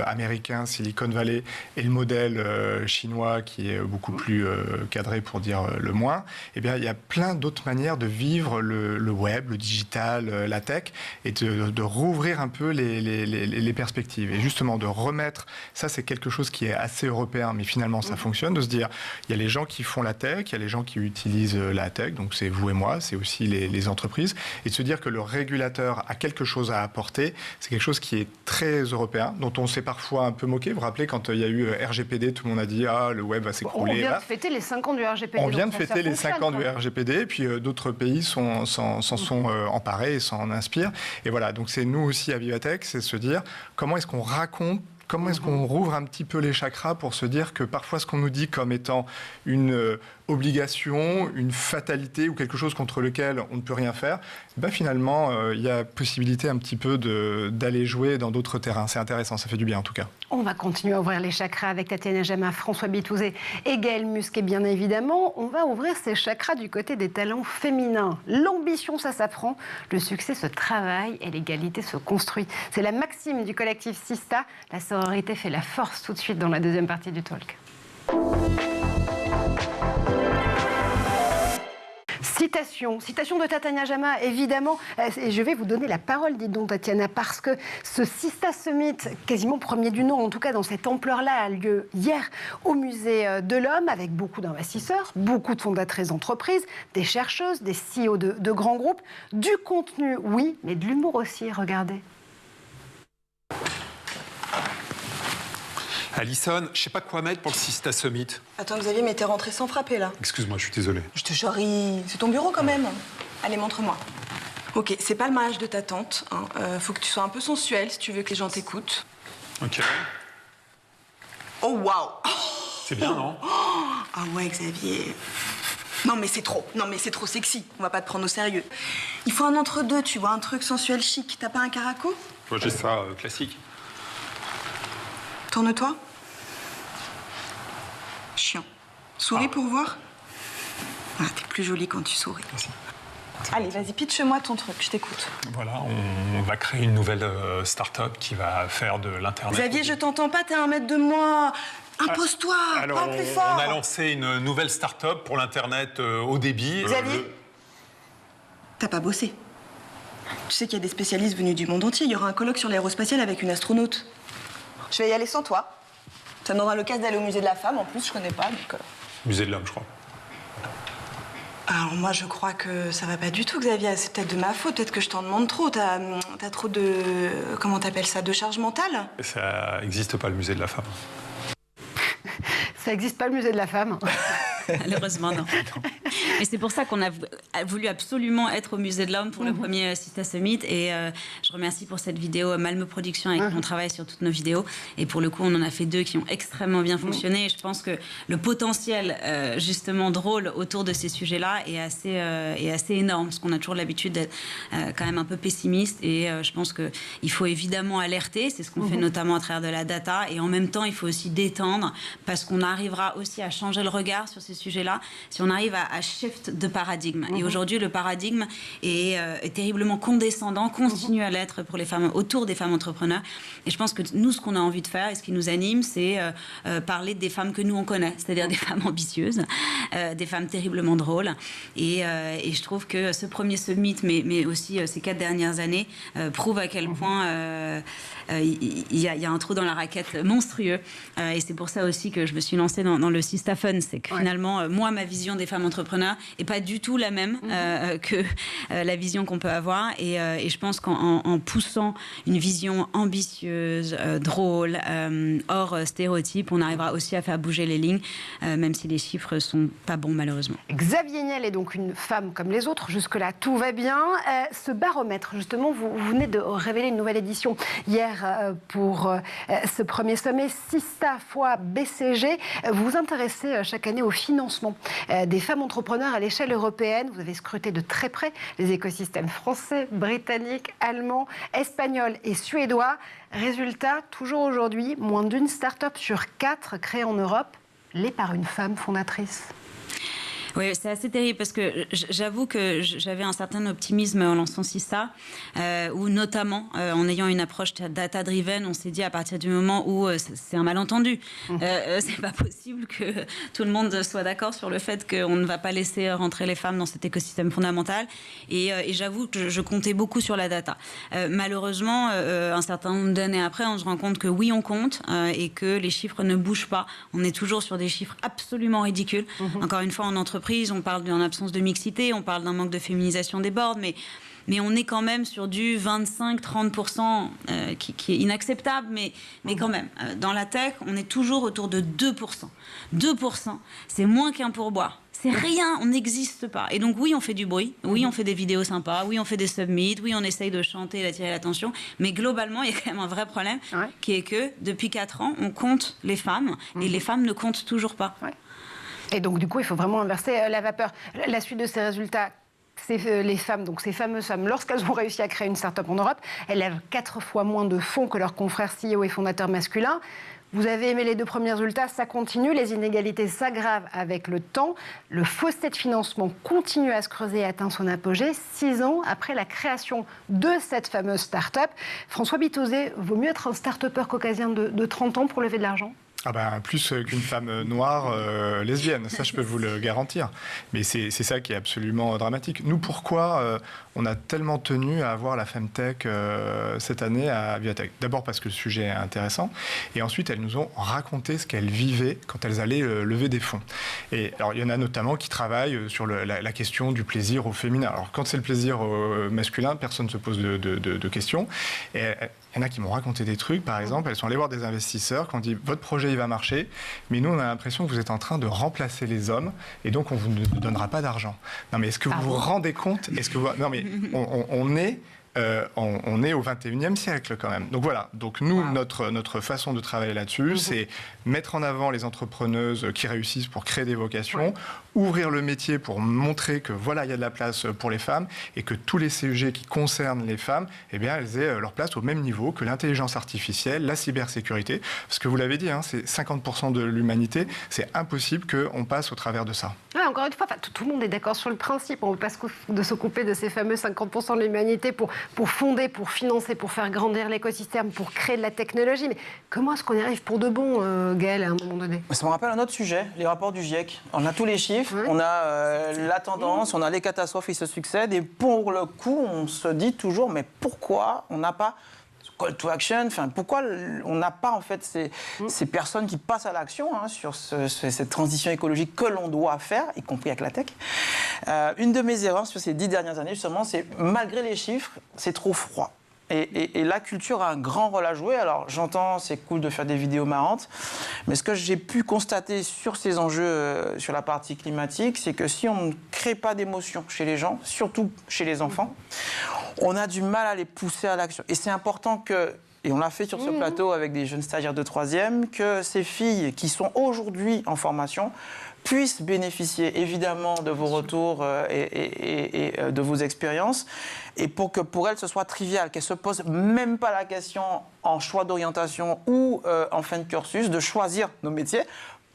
américain, Silicon Valley, et le modèle chinois, qui est beaucoup plus cadré, pour dire le moins, eh bien, il y a plein d'autres manières de vivre le web, le digital, la tech, et de rouvrir un peu les perspectives. Et justement, de remettre, ça c'est quelque chose qui est assez européen, mais finalement ça fonctionne, de se dire, il y a les gens qui font la tech, il y a les gens qui utilisent la tech, donc c'est vous et moi, c'est aussi les entreprises, et de se dire que le régulateur a quelque chose à apporter, c'est quelque chose qui est très européen, dont on s'est parfois un peu moqué. Vous vous rappelez, quand il y a eu RGPD, tout le monde a dit « Ah, le web va s'écrouler ».
On vient de fêter les 5 ans du RGPD.
On vient de fêter les 5 ans du RGPD, et puis d'autres pays s'en sont emparés et s'en inspirent. Et voilà, donc c'est nous aussi à Vivatech, c'est se dire comment est-ce qu'on raconte, comment est-ce qu'on rouvre un petit peu les chakras pour se dire que parfois ce qu'on nous dit comme étant une obligation, une fatalité ou quelque chose contre lequel on ne peut rien faire, finalement, il y a possibilité un petit peu d'aller jouer dans d'autres terrains. C'est intéressant, ça fait du bien en tout cas.
On va continuer à ouvrir les chakras avec Tatiana Jama, François Bitouzé et Gaël Musquet, bien évidemment. On va ouvrir ces chakras du côté des talents féminins. L'ambition, ça s'apprend, le succès se travaille et l'égalité se construit. C'est la maxime du collectif Sista. La sororité fait la force, tout de suite dans la deuxième partie du talk. Citation de Tatiana Jama, évidemment. Et je vais vous donner la parole, dites donc, Tatiana, parce que ce Sista Summit, quasiment premier du nom, en tout cas dans cette ampleur-là, a lieu hier au Musée de l'Homme, avec beaucoup d'investisseurs, beaucoup de fondatrices d'entreprises, des chercheuses, des CEO de grands groupes. Du contenu, oui, mais de l'humour aussi, regardez.
Alison, je sais pas quoi mettre pour le Sista Summit.
Attends Xavier, mais t'es rentré sans frapper là.
Excuse-moi, je suis désolé.
Je te charrie. C'est ton bureau quand même. Allez, montre-moi. Ok, c'est pas le mariage de ta tante. Faut que tu sois un peu sensuel si tu veux que les gens t'écoutent.
Ok.
Oh waouh.
C'est bien, non?
Ah ouais, Xavier. Non mais c'est trop. Non mais c'est trop sexy. On va pas te prendre au sérieux. Il faut un entre-deux, tu vois, un truc sensuel chic. T'as pas un caraco?
Moi j'ai ça, classique.
Tourne-toi. Chiant. Souris pour voir. Ah, t'es plus jolie quand tu souris.
Merci.
Allez, vas-y, pitch-moi ton truc, je t'écoute.
Voilà, on va créer une nouvelle start-up qui va faire de l'Internet...
Xavier, je t'entends pas, t'es à 1 mètre de moi. Impose-toi, parle plus fort.
On a lancé une nouvelle start-up pour l'Internet haut débit.
Xavier, t'as pas bossé. Tu sais qu'il y a des spécialistes venus du monde entier. Il y aura un colloque sur l'aérospatiale avec une astronaute. Je vais y aller sans toi. Ça me donnera l'occasion d'aller au musée de la femme. En plus, je connais pas, donc...
Musée de l'homme, je crois.
Alors moi, je crois que ça va pas du tout, Xavier. C'est peut-être de ma faute. Peut-être que je t'en demande trop. T'as trop de... Comment t'appelles ça? De charge mentale?
Ça n'existe pas, le musée de la femme.
Ça n'existe pas, le musée de la femme.
Malheureusement, non. Et c'est pour ça qu'on a voulu absolument être au Musée de l'Homme pour le premier Sista Summit. Et je remercie pour cette vidéo Malmö Production avec qui on travaille sur toutes nos vidéos. Et pour le coup, on en a fait 2 qui ont extrêmement bien fonctionné. Et je pense que le potentiel, justement, drôle autour de ces sujets-là est assez énorme. Parce qu'on a toujours l'habitude d'être quand même un peu pessimiste. Et je pense qu'il faut évidemment alerter. C'est ce qu'on fait notamment à travers de la data. Et en même temps, il faut aussi détendre. Parce qu'on arrivera aussi à changer le regard sur ces sujets-là. Si on arrive à shift de paradigme. Et aujourd'hui, le paradigme est terriblement condescendant, continue à l'être pour les femmes, autour des femmes entrepreneurs. Et je pense que nous, ce qu'on a envie de faire et ce qui nous anime, c'est parler des femmes que nous, on connaît, c'est-à-dire des femmes ambitieuses, des femmes terriblement drôles. Et je trouve que ce premier summit, mais aussi ces 4 dernières années, prouvent à quel point il y a un trou dans la raquette monstrueux. Et c'est pour ça aussi que je me suis lancée dans le Sista Fun. C'est que finalement, moi, ma vision des femmes entrepreneurs n'est pas du tout la même que la vision qu'on peut avoir. Et je pense qu'en poussant une vision ambitieuse, drôle, hors stéréotype, on arrivera aussi à faire bouger les lignes, même si les chiffres ne sont pas bons, malheureusement.
Xavier Niel est donc une femme comme les autres. Jusque-là, tout va bien. Ce baromètre, justement, vous venez de révéler une nouvelle édition hier pour ce premier sommet Sista fois BCG. Vous vous intéressez chaque année au financement des femmes entrepreneurs à l'échelle européenne. Vous avez scruté de très près les écosystèmes français, britanniques, allemands, espagnols et suédois. Résultat, toujours aujourd'hui, moins d'une start-up sur 4 créée en Europe l'est par une femme fondatrice.
Oui, c'est assez terrible parce que j'avoue que j'avais un certain optimisme en lançant Sista, où notamment en ayant une approche data-driven, on s'est dit à partir du moment où c'est un malentendu. C'est pas possible que tout le monde soit d'accord sur le fait qu'on ne va pas laisser rentrer les femmes dans cet écosystème fondamental. Et j'avoue que je comptais beaucoup sur la data. Malheureusement, un certain nombre d'années après, on se rend compte que oui, on compte et que les chiffres ne bougent pas. On est toujours sur des chiffres absolument ridicules. Encore une fois, en entreprise, on parle d'une absence de mixité, on parle d'un manque de féminisation des boards, mais on est quand même sur du 25-30% qui est inacceptable, mais quand même. Dans la tech, on est toujours autour de 2%. 2%, c'est moins qu'un pourboire. C'est rien, on n'existe pas. Et donc oui, on fait du bruit, oui, on fait des vidéos sympas, oui, on fait des submits, oui, on essaye de chanter et d'attirer l'attention, mais globalement, il y a quand même un vrai problème qui est que depuis 4 ans, on compte les femmes et les femmes ne comptent toujours pas.
Et donc, du coup, il faut vraiment inverser la vapeur. La suite de ces résultats, c'est les femmes, donc ces fameuses femmes, lorsqu'elles ont réussi à créer une start-up en Europe, elles lèvent 4 fois moins de fonds que leurs confrères CEO et fondateurs masculins. Vous avez aimé les 2 premiers résultats, ça continue, les inégalités s'aggravent avec le temps. Le fossé de financement continue à se creuser et atteint son apogée 6 ans après la création de cette fameuse start-up. François Bitouzé, vaut mieux être un start-upper caucasien de 30 ans pour lever de l'argent ?
Ah ben, plus qu'une femme noire lesbienne, ça je peux vous le garantir. Mais c'est ça qui est absolument dramatique. Nous, pourquoi on a tellement tenu à avoir la Femtech cette année à Vivatech? D'abord parce que le sujet est intéressant, et ensuite elles nous ont raconté ce qu'elles vivaient quand elles allaient lever des fonds. Et alors il y en a notamment qui travaillent sur la question du plaisir au féminin. Alors quand c'est le plaisir masculin, personne ne se pose de questions. Et il y en a qui m'ont raconté des trucs, par exemple, elles sont allées voir des investisseurs qui ont dit « votre projet il va marcher, mais nous on a l'impression que vous êtes en train de remplacer les hommes et donc on ne vous donnera pas d'argent ». Non mais est-ce que vous vous rendez compte? Non mais on est au 21e siècle quand même. Donc voilà, donc nous, notre façon de travailler là-dessus, c'est mettre en avant les entrepreneuses qui réussissent pour créer des vocations, ouvrir le métier pour montrer que voilà, il y a de la place pour les femmes et que tous les sujets qui concernent les femmes, eh bien, elles aient leur place au même niveau que l'intelligence artificielle, la cybersécurité. Parce que vous l'avez dit, hein, c'est 50% de l'humanité, c'est impossible qu'on passe au travers de ça.
Ouais, encore une fois, tout le monde est d'accord sur le principe. On ne veut pas se couper de ces fameux 50% de l'humanité pour fonder, pour financer, pour faire grandir l'écosystème, pour créer de la technologie. Mais comment est-ce qu'on y arrive pour de bon, Gaël, à un moment donné?
Ça me rappelle un autre sujet, les rapports du GIEC. On a tous les chiffres, on a la tendance, on a les catastrophes qui se succèdent. Et pour le coup, on se dit toujours, mais pourquoi on n'a pas call to action, pourquoi on n'a pas en fait ces personnes qui passent à l'action sur cette transition écologique que l'on doit faire, y compris avec la tech. Une de mes erreurs sur ces 10 dernières années, justement, c'est malgré les chiffres, c'est trop froid. Et la culture a un grand rôle à jouer. Alors j'entends, c'est cool de faire des vidéos marrantes, mais ce que j'ai pu constater sur ces enjeux, sur la partie climatique, c'est que si on ne crée pas d'émotion chez les gens, surtout chez les enfants, on a du mal à les pousser à l'action. Et c'est important que, et on l'a fait sur ce plateau avec des jeunes stagiaires de 3e, que ces filles qui sont aujourd'hui en formation puissent bénéficier évidemment de vos retours et de vos expériences, et pour que pour elles ce soit trivial, qu'elles ne se posent même pas la question en choix d'orientation ou en fin de cursus de choisir nos métiers,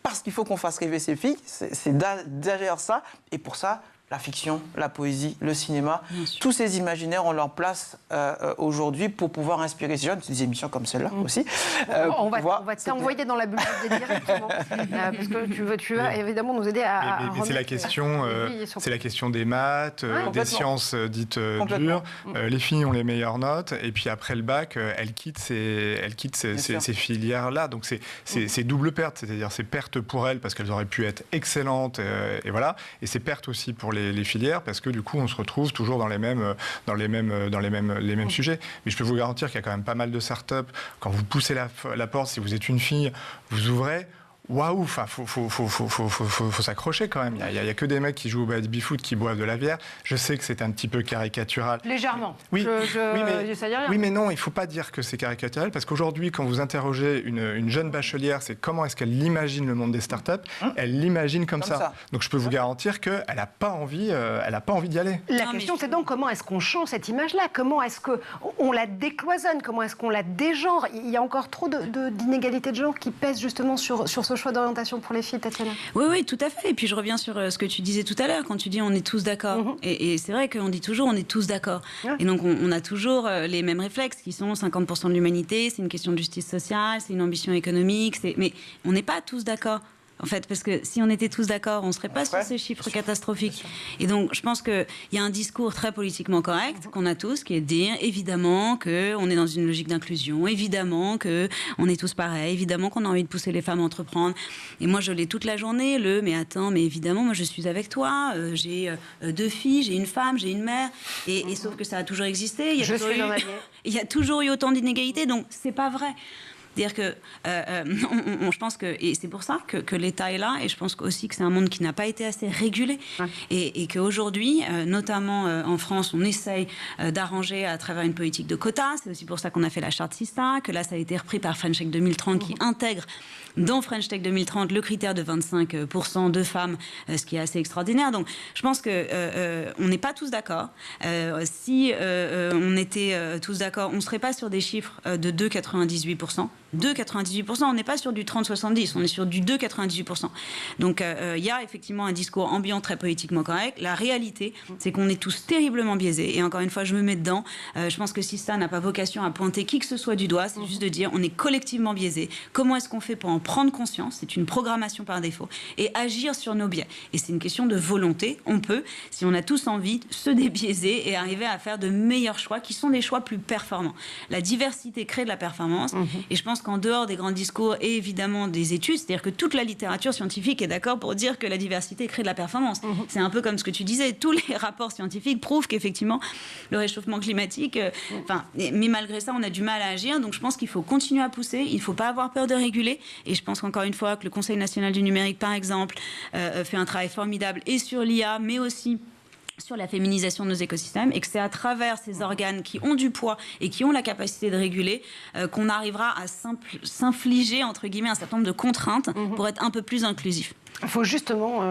parce qu'il faut qu'on fasse rêver ces filles, c'est derrière ça. Et pour ça, la fiction, la poésie, le cinéma, tous ces imaginaires ont leur place aujourd'hui pour pouvoir inspirer ces jeunes. C'est des émissions comme celle-là aussi.
On va t'envoyer dans la bulle directement. Parce que tu vas évidemment nous aider à
mais c'est la question des maths, des sciences dites dures. Les filles ont les meilleures notes. Et puis après le bac, elles quittent ces filières-là. Donc c'est double perte. C'est-à-dire c'est perte pour elles parce qu'elles auraient pu être excellentes. Et voilà. Et c'est perte aussi pour les filières parce que du coup on se retrouve toujours dans les mêmes sujets. Mais je peux vous garantir qu'il y a quand même pas mal de startups. Quand vous poussez la porte, si vous êtes une fille, vous ouvrez. Waouh, enfin, faut s'accrocher quand même. Il y a que des mecs qui jouent au baby-foot qui boivent de la bière. Je sais que c'est un petit peu caricatural.
Légèrement.
Oui, mais non, il faut pas dire que c'est caricatural parce qu'aujourd'hui, quand vous interrogez une jeune bachelière, c'est comment est-ce qu'elle imagine le monde des startups, elle l'imagine comme ça. Donc je peux vous garantir qu'elle n'a pas envie d'y aller.
La question, c'est donc comment est-ce qu'on change cette image-là? Comment est-ce qu'on la décloisonne? Comment est-ce qu'on la dégenre? Il y a encore trop d'inégalités de genre qui pèsent justement sur ce choix d'orientation pour les filles, Tatiana.
Oui, tout à fait. Et puis je reviens sur ce que tu disais tout à l'heure, quand tu dis on est tous d'accord. Et c'est vrai qu'on dit toujours on est tous d'accord. Et donc on a toujours les mêmes réflexes qui sont 50% de l'humanité, c'est une question de justice sociale, c'est une ambition économique, mais on n'est pas tous d'accord. En fait, parce que si on était tous d'accord, on ne serait pas sur ces chiffres catastrophiques. Et donc, je pense qu'il y a un discours très politiquement correct qu'on a tous, qui est de dire, évidemment, qu'on est dans une logique d'inclusion, évidemment qu'on est tous pareils, évidemment qu'on a envie de pousser les femmes à entreprendre. Et moi, je l'ai toute la journée, mais attends, mais évidemment, moi, je suis avec toi, j'ai 2 filles, j'ai une femme, j'ai une mère, et sauf que ça a toujours existé. Il y a toujours eu autant d'inégalités, donc c'est pas vrai. C'est-à-dire que je pense que, et c'est pour ça que l'État est là, et je pense aussi que c'est un monde qui n'a pas été assez régulé, et qu'aujourd'hui, notamment en France, on essaye d'arranger à travers une politique de quotas. C'est aussi pour ça qu'on a fait la charte Sista, que là, ça a été repris par French Tech 2030, qui intègre dans French Tech 2030 le critère de 25% de femmes, ce qui est assez extraordinaire. Donc, je pense que on n'est pas tous d'accord. Si on était tous d'accord, on ne serait pas sur des chiffres de 2,98%. 2,98%, on n'est pas sur du 30-70, on est sur du 2,98%. Donc il y a effectivement un discours ambiant très politiquement correct. La réalité, c'est qu'on est tous terriblement biaisés. Et encore une fois, je me mets dedans. Je pense que Sista n'a pas vocation à pointer qui que ce soit du doigt. C'est juste de dire on est collectivement biaisés. Comment est-ce qu'on fait pour en prendre conscience? C'est une programmation par défaut. Et agir sur nos biais. Et c'est une question de volonté. On peut, si on a tous envie, se débiaiser et arriver à faire de meilleurs choix qui sont des choix plus performants. La diversité crée de la performance. Et je pense qu'en dehors des grands discours et évidemment des études, c'est-à-dire que toute la littérature scientifique est d'accord pour dire que la diversité crée de la performance. C'est un peu comme ce que tu disais, tous les rapports scientifiques prouvent qu'effectivement le réchauffement climatique, mais malgré ça on a du mal à agir, donc je pense qu'il faut continuer à pousser, il ne faut pas avoir peur de réguler, et je pense qu'encore une fois que le Conseil national du numérique par exemple fait un travail formidable et sur l'IA mais aussi sur la féminisation de nos écosystèmes, et que c'est à travers ces organes qui ont du poids et qui ont la capacité de réguler qu'on arrivera à s'infliger, entre guillemets, un certain nombre de contraintes pour être un peu plus inclusif.
Il faut justement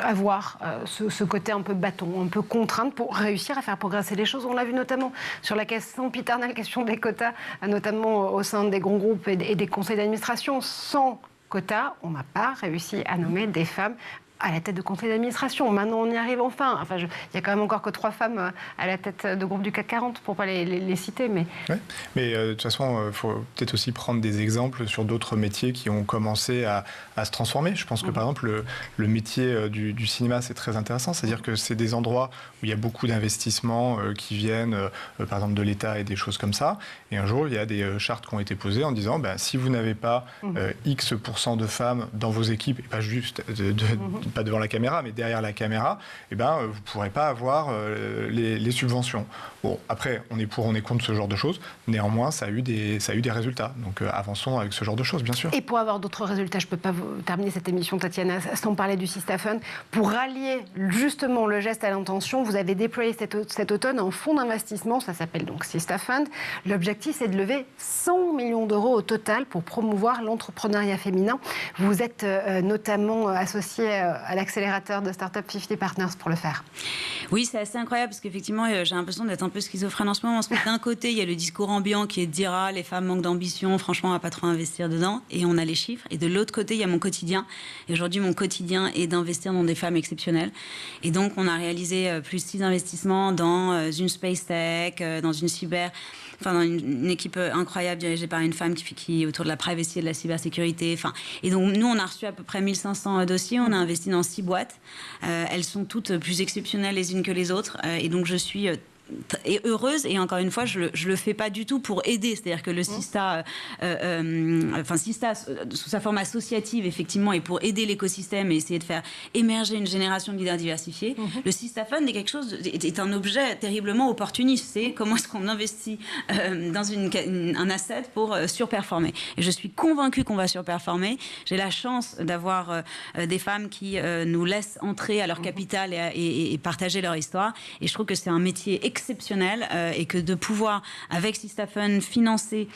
avoir ce côté un peu bâton, un peu contrainte pour réussir à faire progresser les choses. On l'a vu notamment sur la question piternelle, question des quotas, notamment au sein des grands groupes et des conseils d'administration. Sans quotas, on n'a pas réussi à nommer des femmes à la tête de conseil d'administration. Maintenant, on y arrive enfin. Il y a quand même encore que 3 femmes à la tête de groupe du CAC 40, pour ne pas les citer. Mais
de toute façon, il faut peut-être aussi prendre des exemples sur d'autres métiers qui ont commencé à se transformer. Je pense que, par exemple, le métier du cinéma, c'est très intéressant. C'est-à-dire que c'est des endroits où il y a beaucoup d'investissements qui viennent, par exemple, de l'État et des choses comme ça. Et un jour, il y a des chartes qui ont été posées en disant si vous n'avez pas X% de femmes dans vos équipes, et pas juste pas devant la caméra, mais derrière la caméra, vous ne pourrez pas avoir les subventions. Bon, après, on est pour, on est contre ce genre de choses. Néanmoins, ça a eu des résultats. Donc, avançons avec ce genre de choses, bien sûr.
Et pour avoir d'autres résultats, je ne peux pas terminer cette émission, Tatiana, sans parler du Sista Fund. Pour rallier justement le geste à l'intention, vous avez déployé cet automne un fonds d'investissement, ça s'appelle donc Sista Fund. L'objectif, c'est de lever 100 millions d'euros au total pour promouvoir l'entrepreneuriat féminin. Vous êtes notamment associé à l'accélérateur de Startup 50 Partners pour le faire.
Oui, c'est assez incroyable parce qu'effectivement, j'ai l'impression d'être un peu schizophrène en ce moment. D'un côté, il y a le discours ambiant qui est de dire ah, les femmes manquent d'ambition, franchement, on va pas trop investir dedans. Et on a les chiffres. Et de l'autre côté, il y a mon quotidien. Et aujourd'hui, mon quotidien est d'investir dans des femmes exceptionnelles. Et donc, on a réalisé plus 6 investissements dans une space tech, dans une cyber... Enfin, dans une équipe incroyable dirigée par une femme qui est autour de la privacy et de la cybersécurité. Enfin, et donc, nous, on a reçu à peu près 1500 dossiers. On a investi dans 6 boîtes. Elles sont toutes plus exceptionnelles les unes que les autres. Et donc, je suis... et heureuse, et encore une fois, je le fais pas du tout pour aider. C'est-à-dire que le Sista, Sista, sous sa forme associative, effectivement, est pour aider l'écosystème et essayer de faire émerger une génération de leaders diversifiés. Le Sista Fund est quelque chose, est un objet terriblement opportuniste. C'est comment est-ce qu'on investit dans un asset pour surperformer. Et je suis convaincue qu'on va surperformer. J'ai la chance d'avoir des femmes qui nous laissent entrer à leur capital et partager leur histoire. Et je trouve que c'est un métier exceptionnel et que de pouvoir, avec Sista Fund, financer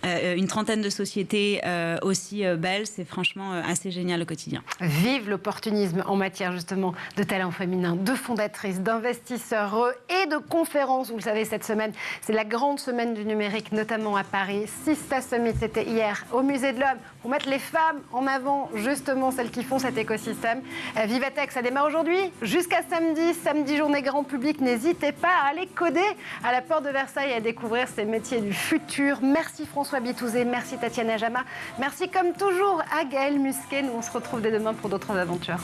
une trentaine de sociétés aussi belles, c'est franchement assez génial au quotidien.
Vive l'opportunisme en matière justement de talent féminin, de fondatrices, d'investisseurs et de conférences. Vous le savez, cette semaine, c'est la grande semaine du numérique, notamment à Paris. Sista Summit, c'était hier au Musée de l'Homme, pour mettre les femmes en avant, justement celles qui font cet écosystème. Vivatech, ça démarre aujourd'hui jusqu'à samedi, journée grand public. N'hésitez pas à aller coder à la porte de Versailles et à découvrir ces métiers du futur. Merci François Bitouzé, merci Tatiana Jama, merci comme toujours à Gaël Musquet. Nous on se retrouve dès demain pour d'autres aventures.